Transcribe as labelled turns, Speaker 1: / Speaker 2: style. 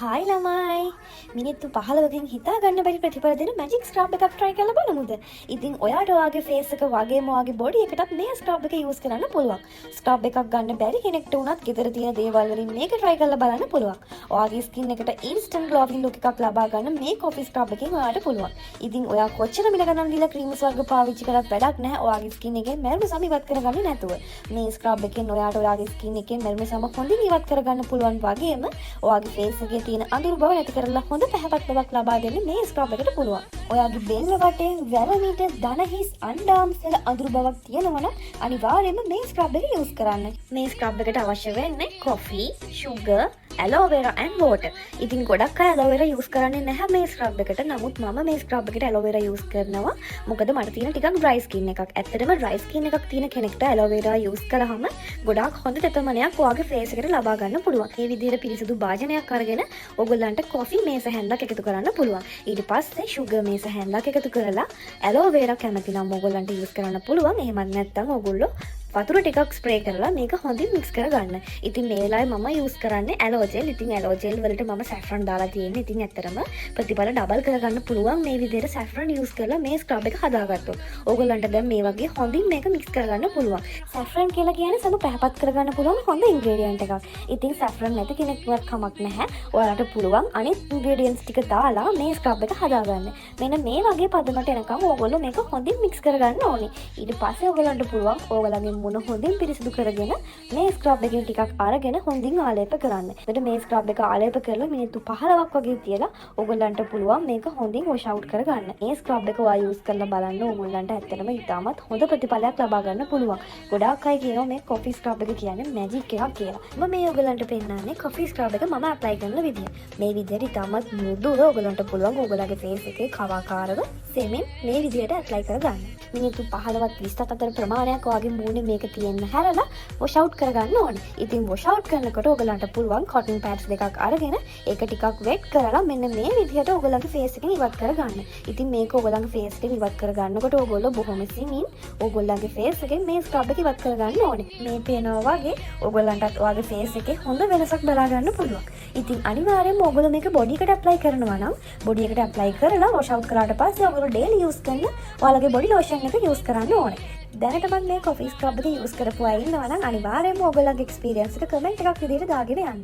Speaker 1: Hi ළමයි මිනිත්තු 15කින් හිතා ගන්න බැරි ප්‍රතිඵල දෙන මැජික් ස්ක්‍රබ් එකක් try කරලා බලමුද? ඉතින් ඔයාට ඔයාගේ face එක වගේම ඔයාගේ body එකටත් මේ ස්ක්‍රබ් එක use කරන්න පුළුවන්. ස්ක්‍රබ් එකක් ගන්න බැරි කෙනෙක්ට උනත් ගෙදර තියෙන දේවල් වලින් මේක try කරලා බලන්න පුළුවන්. ඔයාගේ skin එකට instant glowing look එකක් ලබා ගන්න මේ coffee scrub එකෙන් ඔයාට පුළුවන්. ඉතින් ඔයා කොච්චර මිල ගණන් දීලා creams වර්ග පාවිච්චි කරත් වැඩක් නැහැ. ඔයාගේ skin එකේ මැරුණු සම ඉවත් කරගන්නේ නැතුව. මේ ස්ක්‍රබ් එකෙන් ඔයාට ඔයාගේ skin එකේ මැරුණු සම හොඳින් ඉවත් කරගන්න පුළුවන් වගේම ඔයාගේ face එකේ තියෙන අඳුරු බව නැති කරලා හොඳ පැහැපත් බවක් ලබා දෙන්න මේ ස්ක්‍රබ් එකට පුළුවන්. ඔයාගේ බෙල්ල වටේ වැරමිට දන හිස් අන්ඩාම්ස් වල අඳුරු බවක් තියෙනවා නම් අනිවාර්යයෙන්ම මේ ස්ක්‍රබ් එක යූස් කරන්න. මේ ස්ක්‍රබ් එකට අවශ්‍ය වෙන්නේ coffee, sugar, aloe vera and water. ඉතින් ගොඩක් අය aloe vera යූස් කරන්නේ නැහැ මේ ස්ක්‍රබ් එකට. නමුත් මම මේ ස්ක්‍රබ් එකට aloe vera යූස් කරනවා. මොකද මට තියෙන ටිකක් dry skin එකක්. ඇත්තටම dry skin එකක් තියෙන කෙනෙක්ට aloe vera යූස් කරාම ගොඩාක් හොඳ තෙතමනයක් ඔයාගේ face එකට ලබා ගන්න පුළුවන්. මේ විදිහට පිරිසිදු භාජනයක් අරගෙන ඔයගොල්ලන්ට coffee මේස හැන්දක් එකතු කරන්න පුළුවන්. ඊට පස්සේ sugar මේස හැන්දක් එකතු කරලා aloe vera කැමති නම් ඔයගොල්ලන්ට යූස් කරන්න පුළුවන්. එහෙමත් නැත්නම් ඔයගොල්ලෝ වතුර ටිකක් ස්ප්‍රේ කරලා මේක හොඳින් මික්ස් කරගන්න. ඉතින් මේ වෙලාවේ මම යූස් කරන්නේ ඇලෝ ජෙල්. ඉතින් ඇලෝ ජෙල් වලට මම සැෆ්‍රන් දාලා තියෙන්නේ. ඉතින් ඇත්තටම ප්‍රතිඵල ඩබල් කරගන්න පුළුවන් මේ විදිහට සැෆ්‍රන් යූස් කරලා මේ ස්ක්‍රබ් එක හදාගත්තොත්. ඕගොල්ලන්ට දැන් මේ වගේ හොඳින් මේක මික්ස් කරගන්න පුළුවන්. සැෆ්‍රන් කියලා කියන්නේ සම පැහැපත් කරගන්න පුළුවන් හොඳ ඉන්ග්‍රීඩියන්ට් එකක්. ඉතින් සැෆ්‍රන් නැති කෙනෙක්වත් කමක් නැහැ. ඔයාලට පුළුවන් අනිත් ඉන්ග්‍රීඩියන්ට්ස් ටික දාලා මේ ස්ක්‍රබ් එක හදාගන්න. මෙන්න මේ වගේ පදමට එනකම් ඕගොල්ලෝ මේක හොඳින් මික්ස් කරගන්න ඕනේ. ඊට පස්සේ ඕගොල්ලන්ට පුළුවන් ඕගොල්ලන්ගේ මුණ හොඳින් පිරිසිදු කරගෙන මේ ස්ක්‍රබ් එකෙන් ටිකක් අරගෙන හොඳින් ආලේප කරන්න. එතකොට මේ ස්ක්‍රබ් එක ආලේප කරලා මිනිත්තු 15ක් වගේ තියලා ඕගොල්ලන්ට පුළුවන් මේක හොඳින් වොෂ් අවුට් කරගන්න. මේ ස්ක්‍රබ් එක ඔයා යූස් කරලා බලන්න ඕගොල්ලන්ට ඇත්තටම ඉතාමත් හොඳ ප්‍රතිඵලයක් ලබා ගන්න පුළුවන්. ගොඩාක් අය කියනවා මේ කොෆි ස්ක්‍රබ් එක කියන්නේ මැජික් එකක් කියලා. මම මේ ඕගොල්ලන්ට පෙන්නන්නේ කොෆි ස්ක්‍රබ් එක මම ඇප්ලයි කරන විදිය. මේ විදිහට ඉතාමත් මෘදුව ඕගොල්ලන්ට පුළුවන් ඕගොල්ලන්ගේ ෆේස් එකේ කවාකාරව සෙමින් මේ විදිහට ඇප්ලයි කරගන්න. මිනිත්තු 15ක් 20ක් අතර ප්‍රමාණයක් ඔයාගේ මූණේ මේක තියෙන්න හැරලා වොෂ් අවුට් කරගන්න ඕනේ. ඉතින් වොෂ් අවුට් කරනකොට ඔයගලන්ට පුළුවන් cotton pads දෙකක් අරගෙන ඒක ටිකක් වෙට් කරලා මෙන්න මේ විදිහට ඔයගලන්ගේ face එකෙන් ඉවත් කරගන්න. ඉතින් මේක ඔයගලන්ගේ face එකෙන් ඉවත් කරගන්නකොට ඔයගොල්ලෝ බොහොම සිමින් ඔයගොල්ලන්ගේ face එකෙන් මේ ස්ක්‍රබ් එක ඉවත් කරගන්න ඕනේ. මේ පේනවා වගේ ඔයගලන්ටත් ඔයාගේ face එකේ හොඳ වෙනසක් බලා ගන්න පුළුවන්. ඉතින් අනිවාර්යයෙන්ම ඔයගොල්ලෝ මේක body එකට apply කරනවා නම් body එකට apply කරලා wash out කරාට පස්සේ ඔයගොල්ලෝ daily use කරන ඔයාලගේ body lotion එක use කරන්න ඕනේ. දැනටමත් මේ කොෆි ස්ක්‍රබ් එක යූස් කරපු අය ඉන්නවා නම් අනිවාර්යයෙන්ම ඔයගොල්ලන්ගේ එක්ස්පීරියන්ස් එක කමෙන්ට් එකක් විදිහට දාගෙන යන්න.